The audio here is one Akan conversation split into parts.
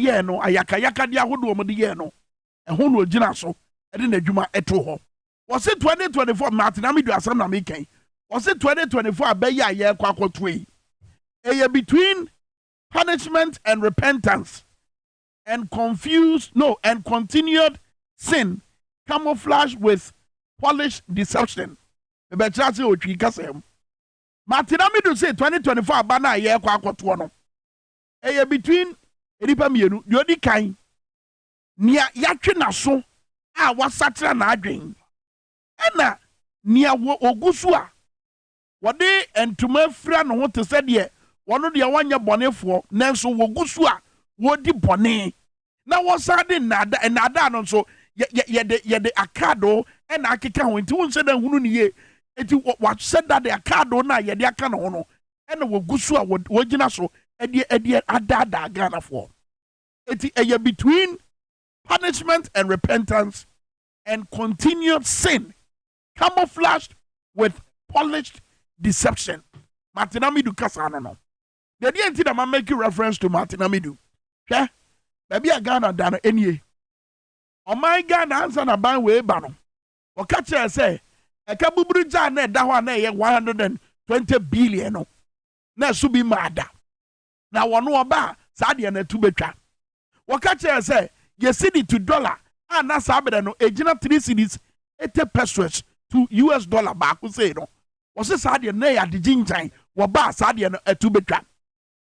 ye no ayaka dia hodo mo de ye no ehun no gina so e de n'adwuma eto ho was it 2024 Martin Amidu asam na me kan was it 2024 abaye aye kwa akoto yi eye between punishment and repentance and continued sin camouflaged with polished deception the better say otwi kasem Martin Amidu say 2024 abana aye kwa akoto no eye between enipa mienu de odi kan nia yatwe na so a wasatra na adwen ena nia ogusu a wode entuma fira no ho te se de wono de wanya bonefo nanso wogusu a wodi bone na wosade nada no so ye de akado ena akeka ho nti won se da hunu ne ye enti wa se da de akado na ye de aka no ho no ena wogusu a wogina so edi adada Ghana for eti eye between punishment and repentance and continued sin camouflaged with polished deception. Martin Amidu kasano no. The day enti da make reference to Martin Amidu. Hwe baby a Ghana da no enie. O my Ghana answer na ban we ba no. O ka kire say e ka buburu ja na da ho na ye 120 billion no. Na so bi mada. Na wono oba sa de na tu betwa. O ka kire say ye cedi to dollar and na sa be no ejina 3 cedis 80 pesos to US dollar ba ku say no. O se sa de na ya de ginjan wo ba sa de no atu betwa.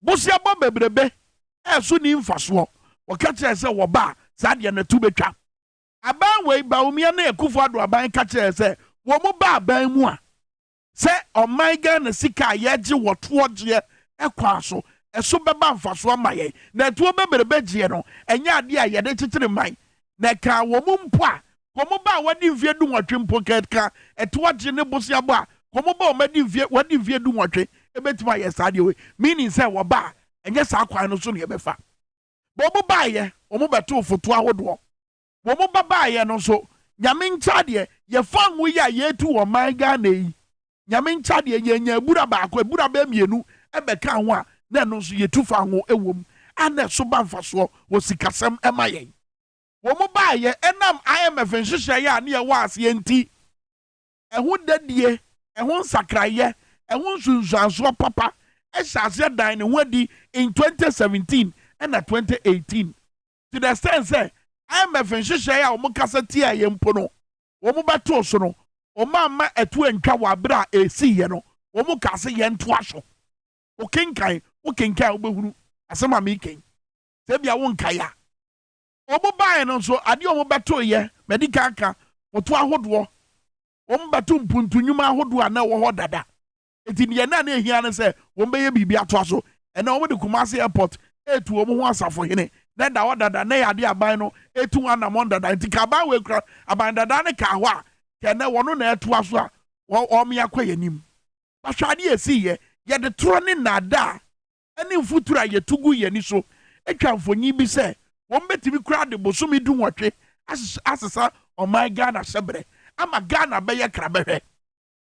Bosia bo bebrebe e so ni mfaso. O ka kire say wo ba sa de na tu betwa. Aban we ba umia na ekufo ado aban ka kire say wo mo ba aban mu a se o my Ghana sika ye gi wo toje ekwa so eso beba mfaso amaye na etuo beberebe gie no enya ade a ye de kikire man na ka wo mu mpo a komo ba wadi mfie du nwotwe mpo ka etuo gye ne bosia bo a komo ba o madi mfie wadi mfie du nwotwe ebetima ye sa de we meaning say wo ba enye sa kwan no so ne befa bo mo ba ye o mo beto foto ahodo wo mo ba ye no so nyame ncha de ye fa nwo ya ye tu wo man Ghana yi nyame ncha de ye nya ebura ba akọ ebura ba mienu ebeka ho a na no so ye tu fa ho ewom ana so ba mfaso wo sikasem emaye wo mo ba ye enam IMF nhihye ya na ye wa ase enti eho dadie eho nsakraye eho nsunsuanso papa ehase dan ne ho di in 2017 and 2018 to the extent say IMF nhihye ya wo mo kasa ti aye mpo no wo mo beto so no o ma etu antwa wa bra esi ye no wo mo kase ye nto aso o kenkan obehuru asema me ken se bia wo nkaya obo bae no so ade o mo beto ye medical ka oto ahodo o mo beto mpuntunyuma ahodo ana wo ho dada enti ne na na ehia ne se wo mbeye bibi ato aso ena wo de Kumasi airport etu o mo ho asafo hene na da wo dada na ya de aban no etu anamon dada enti ka ban we kra aban dada ne ka ho a kene wono na eto aso a o me akwa yanim bahwade esi ye de tro ne nada ani mfutura ye tugu ye ni so etwa mfonyi bi se won betimi kra de bosomi du nwotwe asesa o my Ghana sebre ama Ghana be ye kra behwe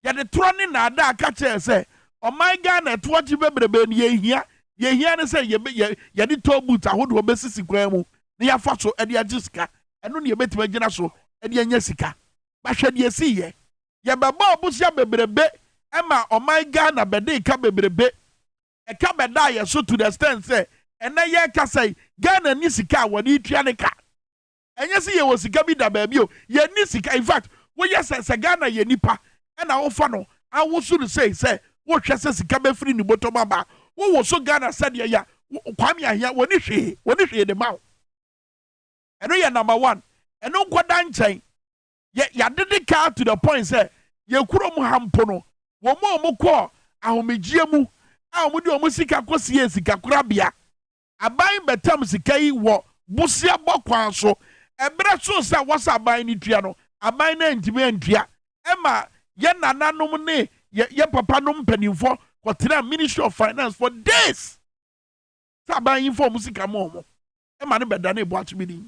ye de tro ne nada aka che se o my Ghana to oji bebrebe ni ye hia ne se ye de to boot ahodo obesisi kwan mu ne ya fa so e de agisika eno ne ye betimi agina so e de anya sika bahwade esi ye beba obusia bebrebe ema o my Ghana be de ka bebrebe e ka beda ye so to the extent say ena ye ka say Ghana ni sika woni tua ne ka enye se ye wo sika bi da ba bi o ye ni sika in fact wo ye se Ghana ye nipa ena wo fa no awosu no say wo hwe se sika be free ni bottom aba wo so Ghana said ya Kwame ahia woni hwe de mawo eno ye number 1 eno nkoda nchen ya did car to the point say ye kuro mu hampo no wo mo ko ahomegie mu a mo de o sika kosie sika kurabia aban betam sika yi wo busia bokwan so ebre so se wasa aban ni tua no aban na ntime antua ema ye nananom ne ye papa no mpanimfo kwotena Ministry of Finance for days sa aban yi fo musika mo ema ne beda na ebu atubidi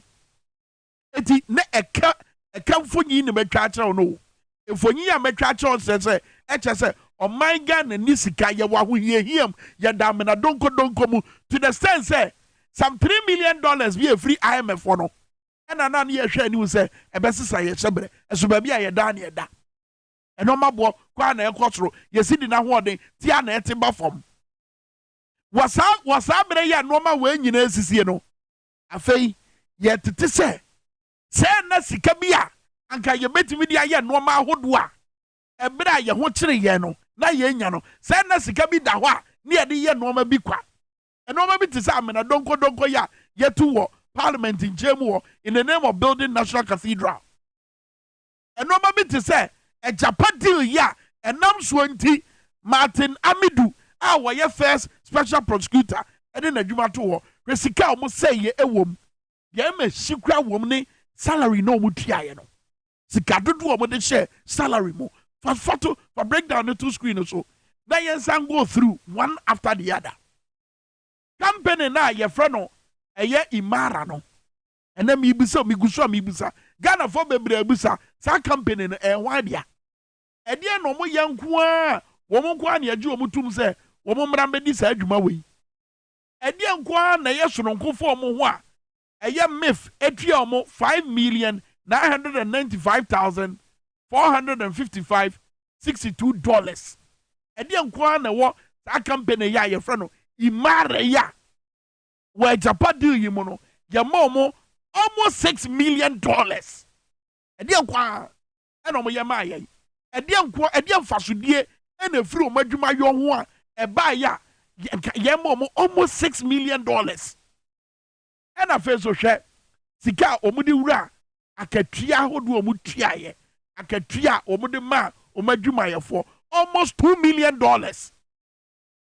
eti ne eka mfonyi ne betwa kire no mfonyi ya metwa kire se eche se o my Ghana ni sika ye wa ho hiam ye da me na donko mu to the sense say some $3 million be a free IMF for no. And anan ye share news say a besisa ye shebre so ba bia ye da na ye da eno mabo kwa na ekotro ye sidi na hoden tia na etimba fom wasa bre ya no ma we nyina asisie no afei ye tete se na sika bia anka ye betimi dia ye no ma ahodo a ebra ye ho kire ye no na ye nya no se na sika bi da ho a ne ye de ye no ma bi kwa eno ma bi tese amena donko ya ye tu wo Parliament in Jemu in the name of building National Cathedral. And no matter to say a Japan deal ya and Nam Swanti Martin Amidu, our first special prosecutor, and then a Jumato, Resika almost say ye a woman. Ye me secret woman salary no mutiano. Sikadu do a share salary mo for break down the two screen or so. Then some go through one after the other. Company na ye frano. Eye imara no ena mi bisa Ghana for bebre abusa sa company no wan dia e de no mo yanko a wo mo nko na age wo mutum se wo mo mra mbedi sa adwuma we e de nko a na ye soronko fo mo ho a eye mif etua mo 5,995,455.62 dollars e de nko a na wo sa company ya ye fra no imara ya where Japan deal you mono, your momo almost $6 million. A dear qua, and on your maya, a dear fasudie, and a fruit majuma your one, a buy ya, momo almost $6 million. And a face of share, Sika omudura, a catria who do a mutia, a catria omudema, omajumaya for almost $2 million.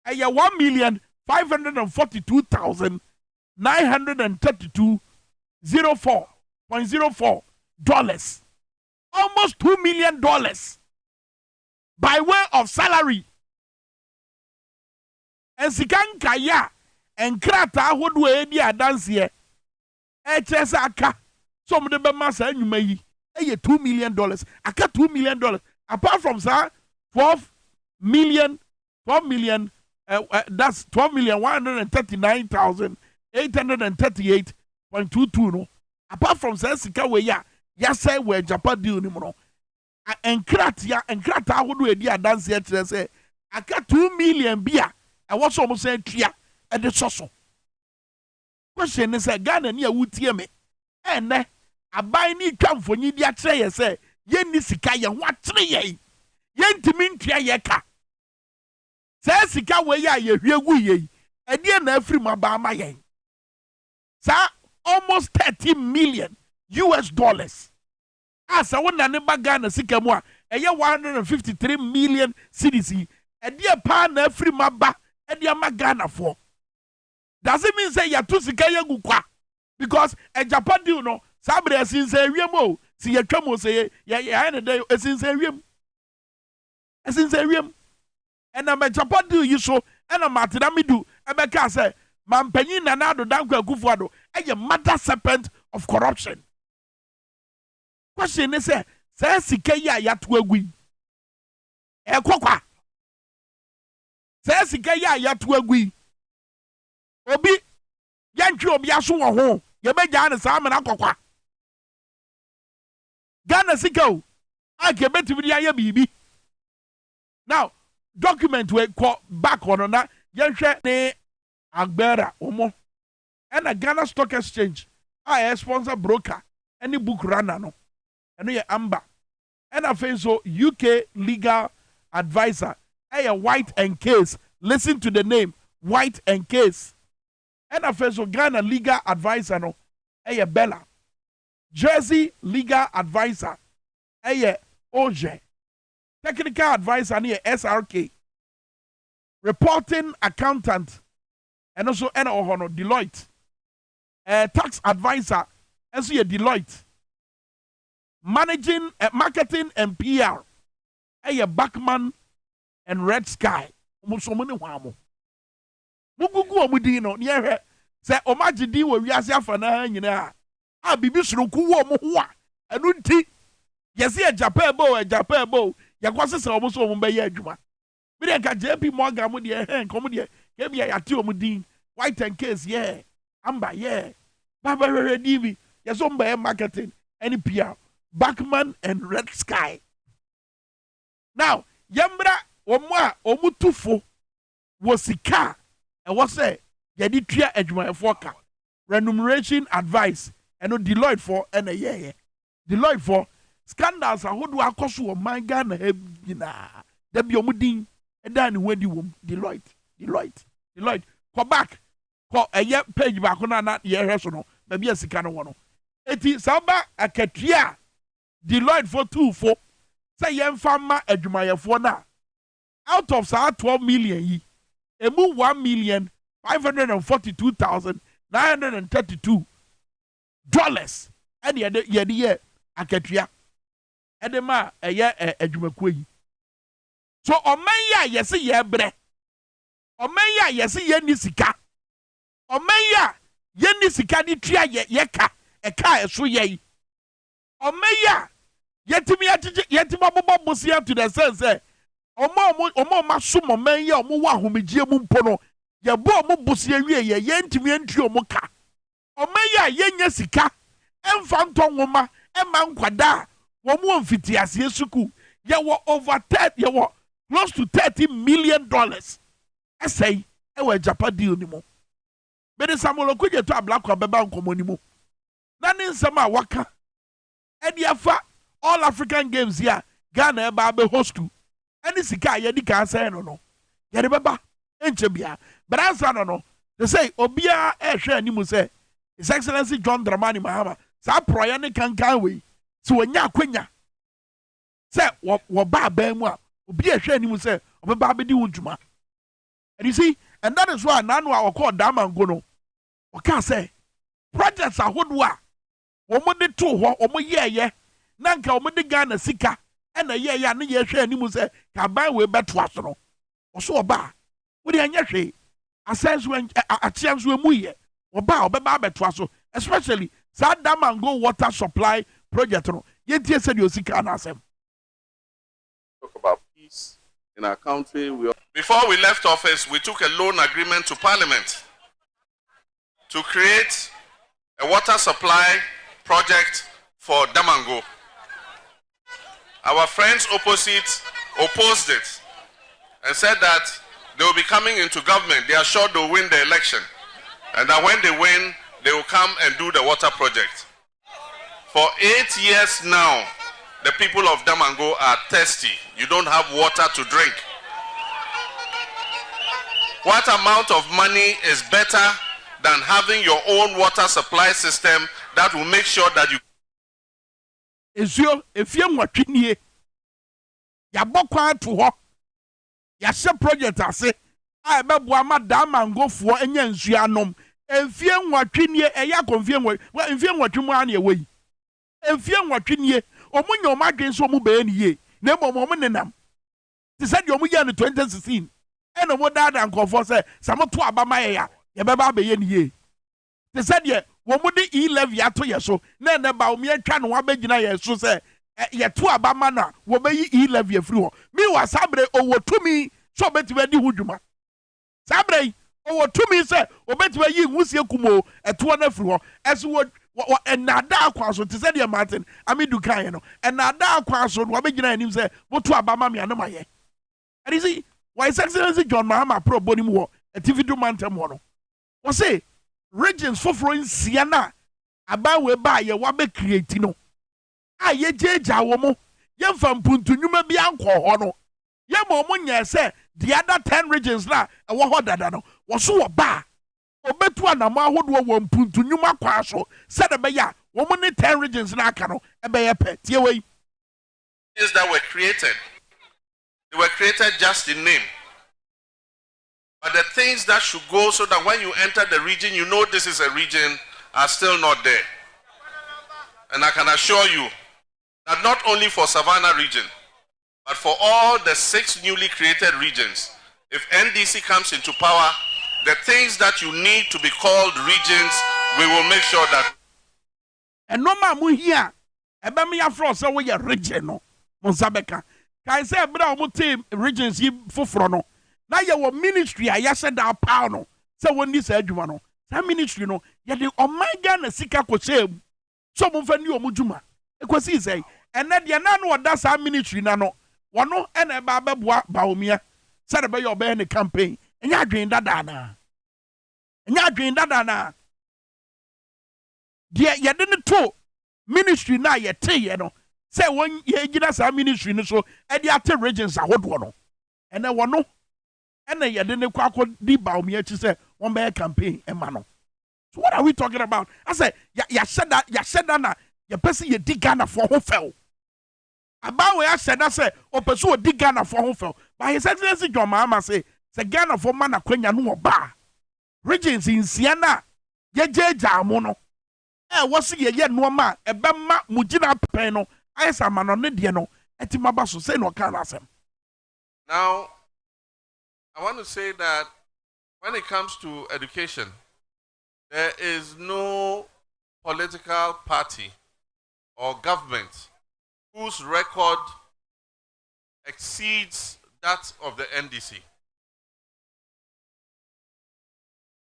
A ya 1,542,932.04 dollars, almost $2 million by way of salary. And sikan kaya and krata would we dia dance here. HSAK, some of the Bamasa and you may $2 million. I got $2 million. Apart from sir, 12 million. That's 12,139,838.22 no. Apart from Sika we ya say we Japan deal ni mo. And krata would we dia dance here to say I got 2 million beer. I was almost saying tria at the soso. Question is a Ghana near Wootie me. And I buy ni come for ni dia tray say ye ni sika ye what tray ye. Yen timin tria ye ka. Say sika we ya ye hwegu ye e de na afri maba ma yen sa almost 30 million US dollars asa wona ne baga na sika mu a e ye 153 million cedis e de pa na afri maba e de ma Ghana for. Does it mean say ya to sika ye gu kwa because a Japan deal no sabre sin say wiem o si ye twam say ya na dey sin say wiem and I'm a Japan do you so and I'm at Namidu and I say Mampenny Nanado Danko Kufuado and your mother serpent of corruption. Question is say Sikaya Yatwagui Ekwa say Sikaya Yatwagui Obi Yanchu Obiasu home Yabejan Salmon Aqua Ghana Siko I can bet to be a baby now. Document we call back on that. Yenhwe ne Agbera omo. And a Ghana Stock Exchange. I sponsor broker. Any book runner no. And ye Amber. And a face so UK legal advisor. A White and Case. Listen to the name. White and Case. And a face so Ghana legal advisor no. A Bella. Jersey legal advisor. A Oje. Technical advisor near SRK, reporting accountant, and also Deloitte, tax advisor, and so Deloitte, managing marketing and PR, Backman and Red Sky. Musomuni wamo. Mugugu omudino niye se omajidi we wiase afana nyina a bibi suruku wo mo ho a enu nti yesi e Japan bo yakwase se omo so omo be ye adwuma bi de ka JP Morgan mo de nkom de ke bia yate omo din White and Case ye Amba, yeah. Baba Redivi, yes, on by marketing, any PR, Backman and Red Sky. Now, Yambra, Omwa, Omutufo, was the car, and was say, Yaditria Edgeway Foka, remuneration advice, and no Deloitte for, and a year. Deloitte for scandals, I would walk across my gun, there be a mudding, and then when you Deloitte, go back. A year page back on that year, no, maybe a second one. It is Samba a Katia Deloitte for 2-4. Say, young farmer at Jumaya for now. Out of 12 million, a move $1,542,932. And the year a Katia. And the ma a year a Jumakui. So, on my year, yes, a year bre. On my year, yes, a year nisika. Omeya yeni sika ni tua yeka eka eso yei omeya yetimi bobo bosia to the sense omo maso omeya omo wa homegie mu mpo no ye bo omo bosia wie ye yentimi entri omo ka omeya yenya sika emfa ntonwoma ema nkwada wo mu mfitiase esuku ye wo over 30 ye wo close to $30 million esay ewe Japan deal ni mo. But Samuel Okuye to a black or beba nkomonimo. Nani nsema waka. Edi afa all African games here. Ghana eba be host to. Any sika yedi ka say no. Yedi beba enche bia. But answer no. They say obia hwe animu say His Excellency John Dramani Mahama. Sa proya ne kankan we. So onya akwanya. Say wo ba ba mu a obia hwe animu say obeba be di wuduma. And you see, and that is why nanu a call Damango no. Okay, say projects are hodwa. Omo de to ho omo ye nanka omo de Ghana sika na ye ne ye hwe animu say ka ban we beto aso no. Oso oba. Wo de anya hwe. Asens when atians we mu ye. Oba obeba beto aso, especially that Damango water supply project no. Ye tie say the sika na asem. Talk about peace in our country. Before we left office, we took a loan agreement to Parliament to create a water supply project for Damango. Our friends opposite opposed it and said that they will be coming into government. They are sure they will win the election. And that when they win, they will come and do the water project. For 8 years now, the people of Damango are thirsty. You don't have water to drink. What amount of money is better than having your own water supply system that will make sure that you... If you watching here, ya bokwa to ho, ya se project ase, I remember ama Damango for enya nsu anom. Efie nwatwenie eya konfie nwa, efie nwatwemu an ye wei. Efie nwatwenie, omunyo madwen so mu be aniye. Na omo nenam. Ti said you omu ye in 2016. And omo dada nkofo say, samoto abama ye ya. Ye beba be ye niye. Ti said ye, womu de E11 ato ye so. Na ba omi atwa no abegyina ye so say, ye to abama na wo be E11 ye free ho. Mi wa sabre owo tumi so beti di hudwuma. Sabre owo tumi say obeti yi nwusie kumo eto na free ho. Eso wo enada akwa so ti said ye Martin amidu kan no. Enada akwa so wo begyina anim say wo to abama me anoma ye. And you see, why His Excellency John Mahama pro boni mu ho TV do mantem ho no. Wo say regions foforo nsia na aba we ba ye wa be create no. A ye jeja wo mo ye mfa mpuntu nnwuma bi anko ho no. Ye mo mo nya say the other 10 regions na e wo ho dada no. Wo so wo ba obetu anamo ahodo wo mpuntu nnwuma kwa so se de be ya wo mo ne 10 regions na aka no e be ye pe tie we is that were created. They were created just in name. But the things that should go so that when you enter the region, you know this is a region, are still not there. And I can assure you that not only for Savannah region, but for all the 6 newly created regions, if NDC comes into power, the things that you need to be called regions, we will make sure that. And no man will hear. Ebe me afro say we region no. Monsabeka. Kai say bra omo team regions yi foforo no. Na ye wo ministry a ya se da pa no. Say woni say adwuma no. Sa ministry no ye de omanga na sika kwosem so mo fa ni omudwuma ekwasi say ene de na no oda sa ministry na no wono ene ba beboa baomia se de be yo be ne campaign enya adwen dada na de ye de ne to ministry na ye teye no say won ye gina sa ministry no so e de ate regions ahodo no ene wono ene ye de ne kwakọ di baomia chi say won be campaign ema no. So what are we talking about? I said, ya said that na your person you dig Ghana for who fell. About where I said that say, or pursue dig Ghana for who fell. But his excellency John Mahama say Ghana for man a Quenya no ba. Regions in Siena, ye jamono. What's ye no ma, a bema mujina peno, I saw man on the diano, etimabaso say no can ask him. Now, I want to say that when it comes to education, there is no political party or government whose record exceeds that of the NDC.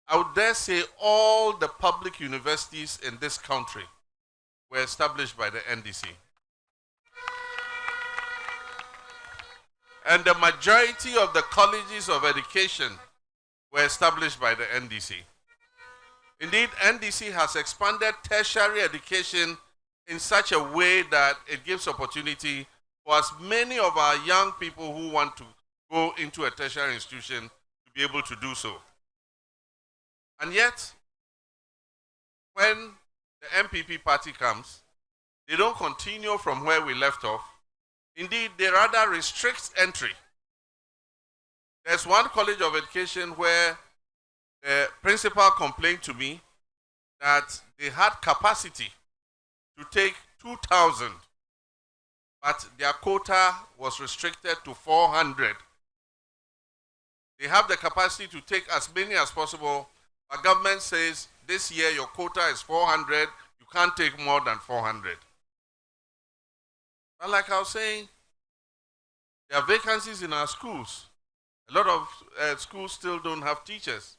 I would dare say all the public universities in this country were established by the NDC. And the majority of the colleges of education were established by the NDC. Indeed, NDC has expanded tertiary education in such a way that it gives opportunity for as many of our young people who want to go into a tertiary institution to be able to do so. And yet, when the MPP party comes, they don't continue from where we left off. Indeed, they rather restrict entry. There's one college of education where the principal complained to me that they had capacity to take 2,000, but their quota was restricted to 400. They have the capacity to take as many as possible, but government says this year your quota is 400, you can't take more than 400. But like I was saying, there are vacancies in our schools. A lot of schools still don't have teachers.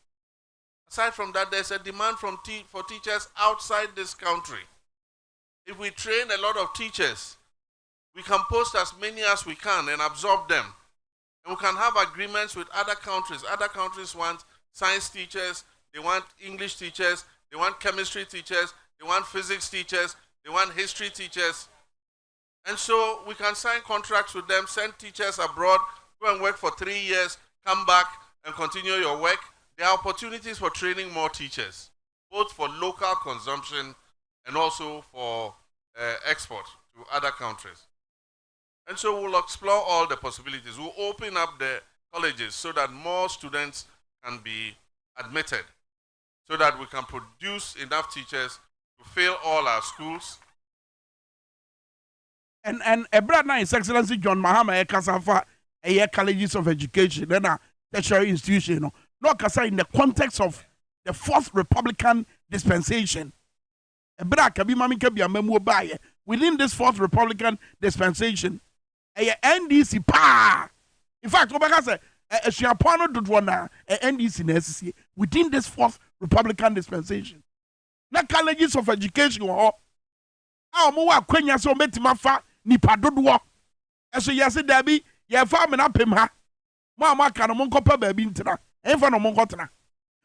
Aside from that, there's a demand for teachers outside this country. If we train a lot of teachers, we can post as many as we can and absorb them. And we can have agreements with other countries. Other countries want science teachers, they want English teachers, they want chemistry teachers, they want physics teachers, they want history teachers. And so we can sign contracts with them, send teachers abroad, go and work for 3 years, come back and continue your work. There are opportunities for training more teachers, both for local consumption and also for export to other countries. And so we'll explore all the possibilities. We'll open up the colleges so that more students can be admitted, so that we can produce enough teachers to fill all our schools. And a brother, His Excellency John Mahama Kasafa, a colleges of education, then a tertiary institution, no kasa in the context of the Fourth Republican dispensation. A brother Kwame Minkah be a memo by within this Fourth Republican dispensation, a NDC pa. In fact, Obaka said, a Shiapano did one a NDC necessary within this Fourth Republican dispensation. Not colleges of education or how more Quenya so metimafa ni padodo. As you say, Debbie, your farming up him ha. Mamma can a moncopa baby intra, and for no moncotana.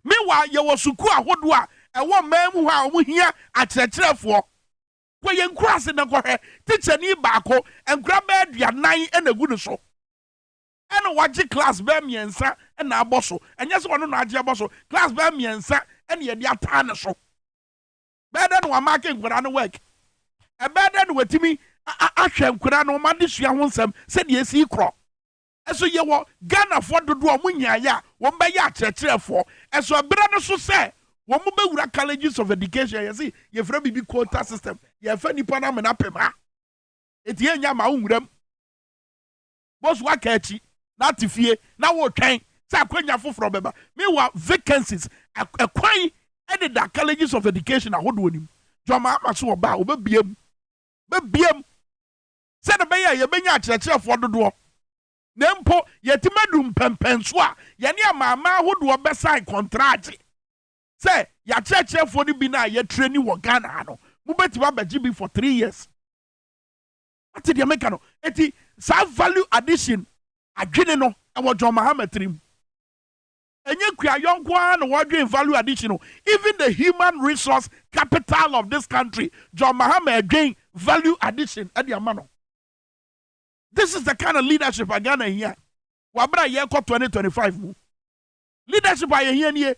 Meanwhile, you was Sukua Hodwa, and one man who are here at the for. When you cross in the quarter, teach a new bacco and grab bed your 9 and a good show. And watch the class Bamiansa and our bosso, and just one on our bosso, class Bamiansa and your dear Tana show. Better than one marking when I work. A better than with me, I shall could I know my dish young some, said yes, he crop. And so you were Ghana for the door when ya, one by ya church for, and so a brother so say, one more colleges of education, you see, your friend be quota system, your funny panam and up him. It's here, ya my own room. Boss Wakachi, not to fear, now what kind, Saquenya for from Beba. Meanwhile, vacancies, a quite added that colleges of education are holding him. Jama Masu about BM. BM. Said a mayor, you bring out church for the door. Nempo, yet madum pempenswa, Yania mamma would do a best side contract. Say, ya church for the bina ye training wo Ghana no. Mubetiwa beji for 3 years. What did you make no? Eti sa value addition adwene no e wo John Mahama trim. Enye kwa yonkwa no wadwe value addition. Even the human resource capital of this country, John Mahama again value addition at the amano. This is the kind of leadership I Ghana here. Wabra ye ko 2025 mu. Leadership I here nie.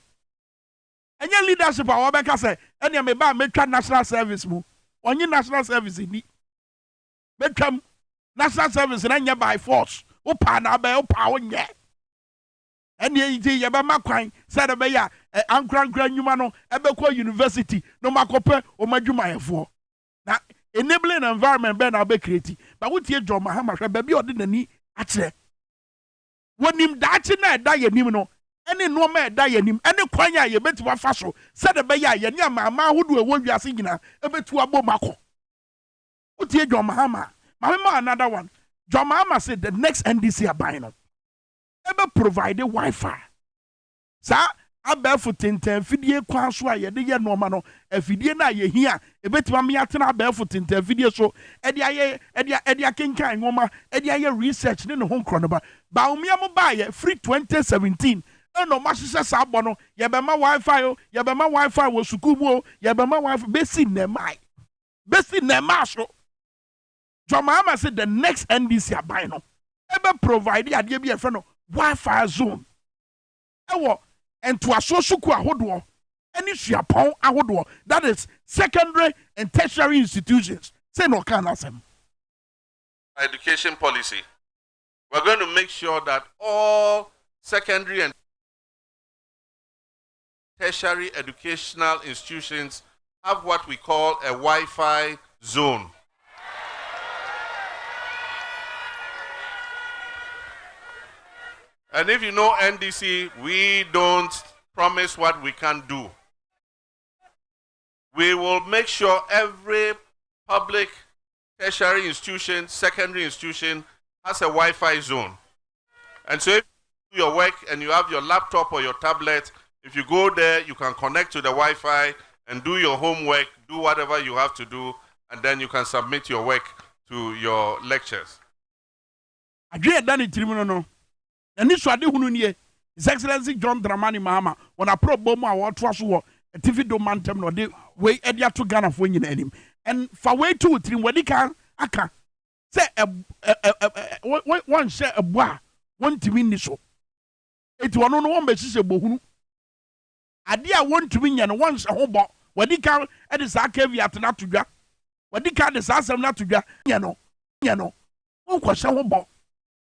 Enye leadership I wabeka say enya me ba metwa national service mu. Onye national service ni. Metwam national service na nya by force. Opa na ba opa onye. Enya yiti ye ba makwan say the be ya ankran nyuma no ebekọ university no makope o madwumayefo. Na enabling environment be na be create. But what ye John Mahama hwe ba bi odi nani akire. Wonim daachi na eda yanim no ene no ma eda yanim ene kwanya ye betu afa so said the be ya ye ne ama hodo ewo wiase nyina ebetu abom akọ. What ye John Mahama another one. John Mahama said the next NDC aban no ebe provide Wi-Fi. Sa abefo tenten fidie kwan so a ye de ye no ma no afidie na ye hia ebetima me atena abefo tenten fidie so ede akenkan ngoma ede aye research ne ho nkro no ba umia mo ba ye free 2017 eno ma hye sa abo no ye be ma Wi-Fi o ye be ma Wi-Fi wo suku mu o ye be ma Wi-Fi besi ne ma so. John Mahama said the next NDC aban no ebe provide ade bi e fe no Wi-Fi zone ewo ento asosuku ahodo any suapon ahodo, that is secondary and tertiary institutions. Say no can asem. Education policy. We're going to make sure that all secondary and tertiary educational institutions have what we call a Wi-Fi zone. And if you know NDC, we don't promise what we can do. We will make sure every public tertiary institution, secondary institution has a Wi-Fi zone. And so if you do your work and you have your laptop or your tablet, if you go there, you can connect to the Wi-Fi and do your homework, do whatever you have to do, and then you can submit your work to your lectures. I get done it, no. And this was the His Excellency John Dramani Mahama when I pro bomb our trust war a TV domantem no de way edia to Ghana for him. And for way 2 3 when he can aka say one share a bois one to win this show. It was no one basis a bohunu. Adia want to win and once a hobo when he can at his arcavia not to ga. When he can the assassin not to ga, you know, who was a hobo.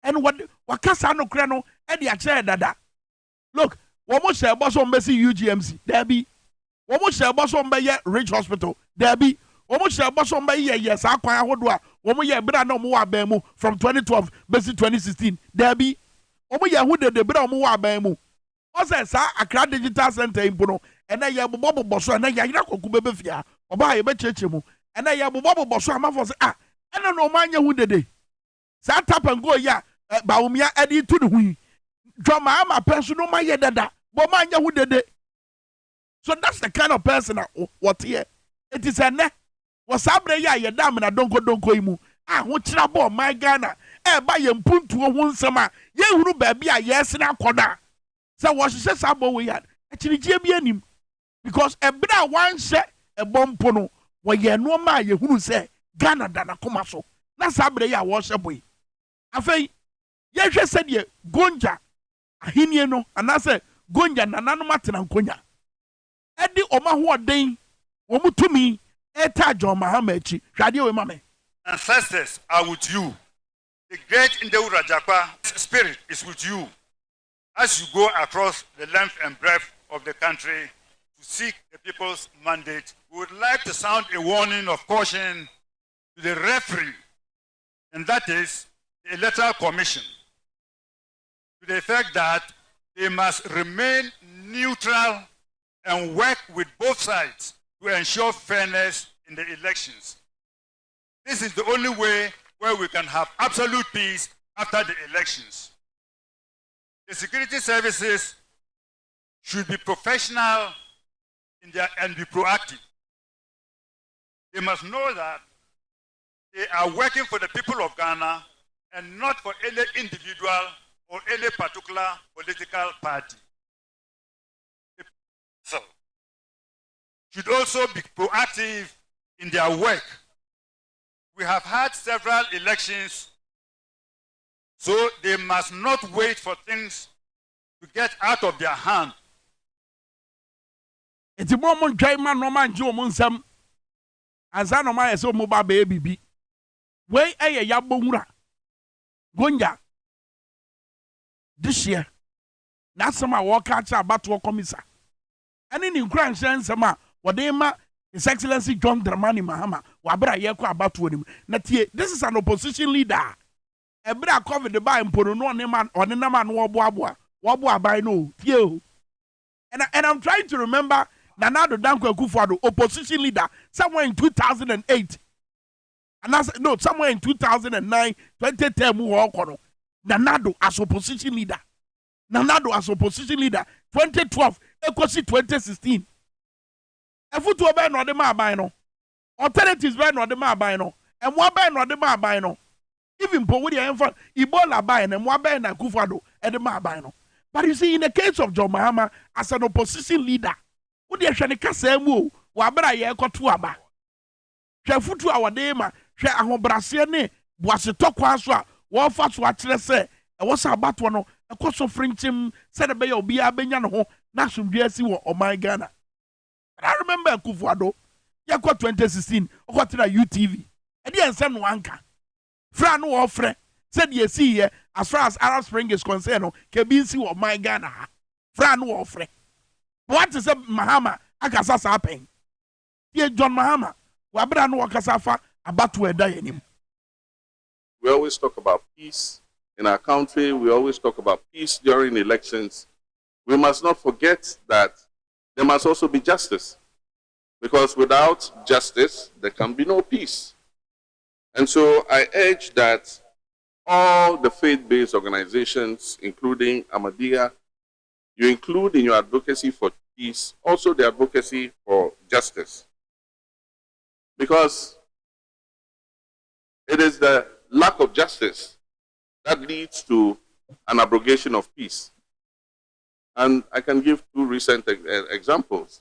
And what Wakasano Crano, and the chair dada. Look, what much a boss on Bessie UGMC, there be. What much a boss on Bayer Ridge Hospital, there be. What much a boss on Bayer, yes, Aqua Hodwa, one year Brano Moa Bemu from 2012, Bessie 2016, there be. Omo Yahuda de Brano Moa Bemu. What's that, sir? Accra Digital Center in Puno, and I have Bobo Bosso, and I Yako Kubefia, or buy a betchemu, and I have Bobo Bosso, I don't know, man, Yahuda de. Sa tap and go, yeah. Baumia edi to the hui. Drama ama person no my dada. But man ya who did it. So that's the kind of person what here. It is a ne. Was abre ya ye dam na don't go imu. Ah, what trouble my Ghana. By yem puntu one summer. Ye who baby a yes na koda. So what she says abo we had. Actually him. Because a bra one set a bomb pono. Where ye no ma ye who say Ghana dana komaso. Na sabre ya worship we. Afei Yeshe said ye gonja ahinie no anase gonja nanano matena nkonya edi oma ho den omutumi eta John Mahama echi hwade we mame. Ancestors are with you. The great Ndewu Rajakwa spirit is with you as you go across the length and breadth of the country to seek the people's mandate. We would like to sound a warning of caution to the referee, and that is the Electoral Commission, to the effect that they must remain neutral and work with both sides to ensure fairness in the elections. This is the only way where we can have absolute peace after the elections. The security services should be professional and be proactive. They must know that they are working for the people of Ghana and not for any individual or any particular political party. So, should also be proactive in their work. We have had several elections, so they must not wait for things to get out of their hand. It's a moment, Jayman, no man, Joe Munsam, as I know my so mobile baby. Way a yabungra. Gonya. This year, that's some walk out about to a commissar. And in Ukraine, Sama, Wadema, His Excellency John Dramani Mahama, Wabra Yako about to him. This is an opposition leader. Ebra covered the buy and put on one man or the man Wabwa by no, Tio. And I'm trying to remember Nanado Danko Kufado, opposition leader, somewhere in 2008. And that's no, somewhere in 2009, 2010, Nanado as opposition leader. Nanado as opposition leader. 2012, Ekosi 2016. Efutu obe no de ma ban no. Alternatives be no de ma ban no. And one be no de ma ban no. Even po we dey enfo Ebola ban and one be na Kufado e de ma ban no. But you see, in the case of John Mahama as an opposition leader, we dey hwe ne kasa mu o, wa bra ye ekoto aba. Hwe futu awade ma, hwe ahobrase ne boase tokwa so a wo fa so a kire se e wo sa abato no ekoso frinchim se de be ya obi abenya ne ho na asomdwe asi wo oman Ghana. I remember Kufuado, yakwa 2016, okotira UTV. E dey ensem no anka. Fra no ofre, said ye see here as far as Arab Spring is concerned, no, kebinsi wo oman Ghana. Fra no ofre. What is Mahama akasa sa pen? Ye John Mahama, wabra no akasa fa abatu eda yenim. We always talk about peace in our country. We always talk about peace during elections. We must not forget that there must also be justice, because without justice, there can be no peace. And so I urge that all the faith-based organizations, including Ahmadiyya, you include in your advocacy for peace also the advocacy for justice. Because it is the lack of justice that leads to an abrogation of peace. And I can give two recent examples.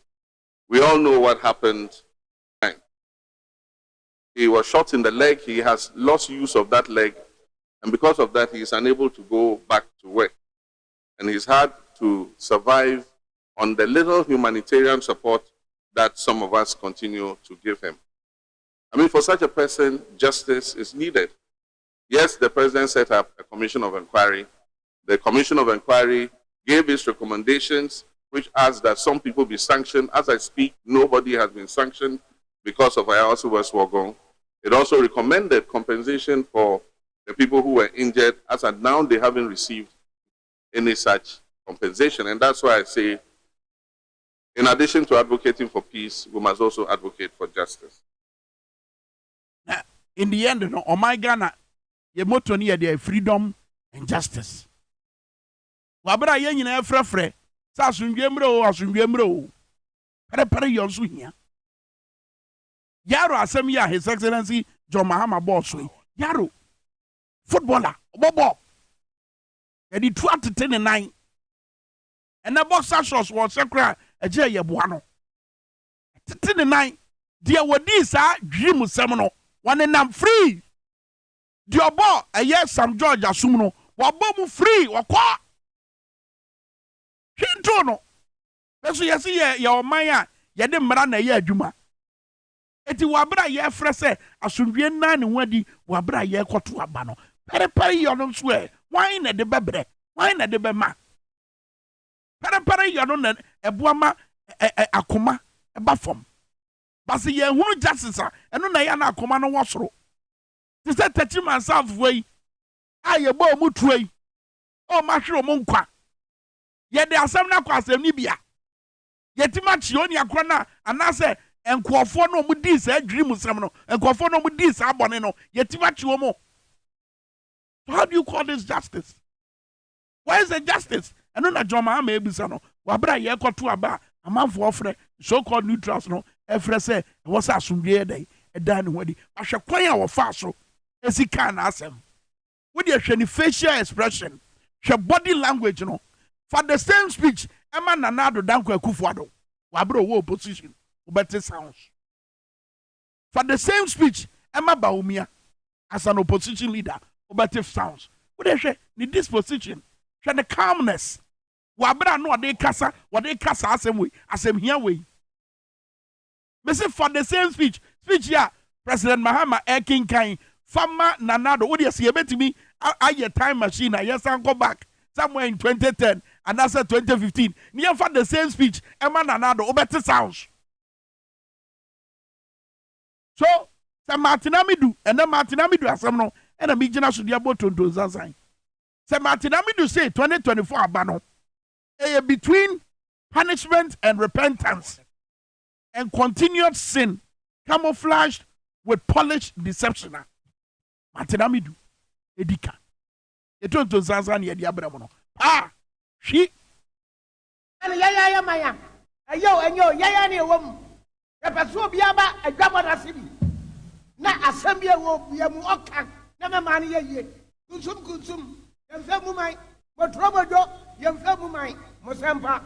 We all know what happened. He was shot in the leg. He has lost use of that leg. And because of that, he is unable to go back to work. And he's had to survive on the little humanitarian support that some of us continue to give him. I mean, for such a person, justice is needed. Yes, the president set up a commission of inquiry. The commission of inquiry gave its recommendations, which asked that some people be sanctioned. As I speak, nobody has been sanctioned because of Ayahuasca West Wagon. It also recommended compensation for the people who were injured, as of now they haven't received any such compensation. And that's why I say, in addition to advocating for peace, we must also advocate for justice. Now, in the end, no, oh my Ghana, your motto near their freedom and justice. Wabra yen na frefre sa asundwemro pere yonso hia yaro asem ya His Excellency John Mahama boss we yaro footballer bobo e di 239 and the boxer shots was sekra eje ye boa no 39 dia wodi sa dream sem no one nam free dia bo eye Sam George asum no wabo mu free wakwa Hinto no. Beso yesi ye omanya ye de mmara na ye adwuma. Eti wabra ye frese asundwe na ne wadi wabra ye koto aba no. Pere yo no so e. Wan na de bebre? Wan na de be ma? Pere yo no na eboama akoma eba fom. Basi ye hunu justice a eno na ye na akoma no wosoro. Ti se tachi man self wey. Aye bo mu tuei. O ma hwe o mu nkwa. Ye de asem na kwa asem ni bia yetima chio ni akora na anase enkwofo no mu di sa adwiri musem no enkwofo no mu di sa abone no yetima chio mo. How do you call this justice? Where is the justice? Eno na John Mahama ebisa no wabra ye koto aba amanfo ofre so called neutrals no efre say was asomdwe dey eda ne hodi ahwe kwan a wo fa so esika na asem wo de hwe ni facial expression hwe body language no for the same speech ema nanado danko akufuado wabro wo opposition wo better sounds for the same speech ema baumia as an opposition leader wo better sounds wo de hwe ni disposition hwe the calmness wabra no de kasa asem here we me say for the same speech here President Mahama Ekinkan Fama Nanado wo de se yebetimi aye time machine yes and go back somewhere in 2010 and that's 2015 near for the same speech Emma Nanado better sounds so say Martinamidu and then Martinamidu asem no and a big so dia about Tontonsansan say Martinamidu say 2024 abano between punishment and repentance and continued sin camouflaged with polished deception. Martinamidu edika. Tontonsansan ye di abramo no. She ya maya. Enyo ya ne wom. E peso bia ba adwabo na sibi. Na asem bia wo bia mu oka na me mane ye. Kunsum. Yemfa mu mai. Motrobodo yemfa mu mai. Mosempa.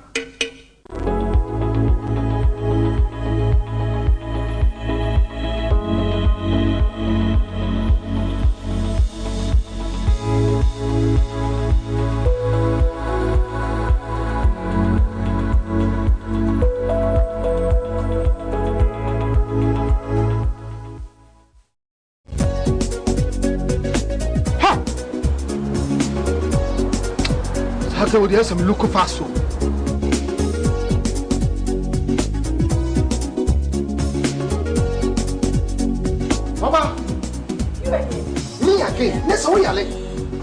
How would you have some look fast? Papa, me again. Let's go, Yale.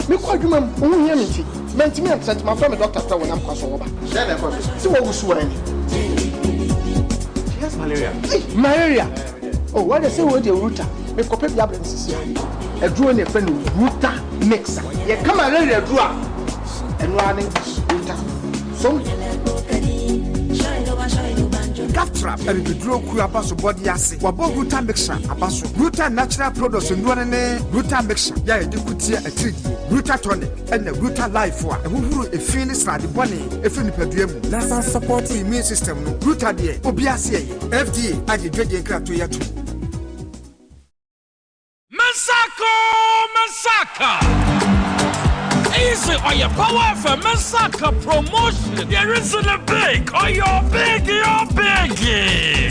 Me call you, ma'am. Who hear me? Mentally, I'm sent my family doctor when I'm crossing over. See what we swear. She has malaria. Malaria? Oh, what they say with the router? Me copy the evidence. A drone, a friend, router mixer. Yeah, come on, let it draw. And running winter. So Gaftrap and the draw crew abaso body assay. Wabo Ruta mixture abaso. Ruta natural products and one Ruta mixture. Yeah, you could see a treat. Ruta tonic and the Ruta life for a who a finish like the bunny, a fin pedium. Nasa support the immune system. Ruta de Obiasia, FDA, and the drinking crap to your two. Masaka! Easy or your power for Masaka promotion. There isn't a big or you're big.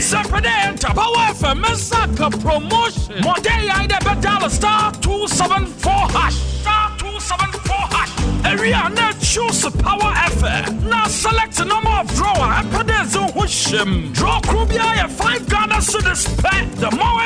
Separate enter power for Masaka promotion. More day I never dial star 274 hash. Star 274 hash. Area net choose power effort. Now select a number of drawer and put this on Draw Krubia 5 Ghana to the spec. The more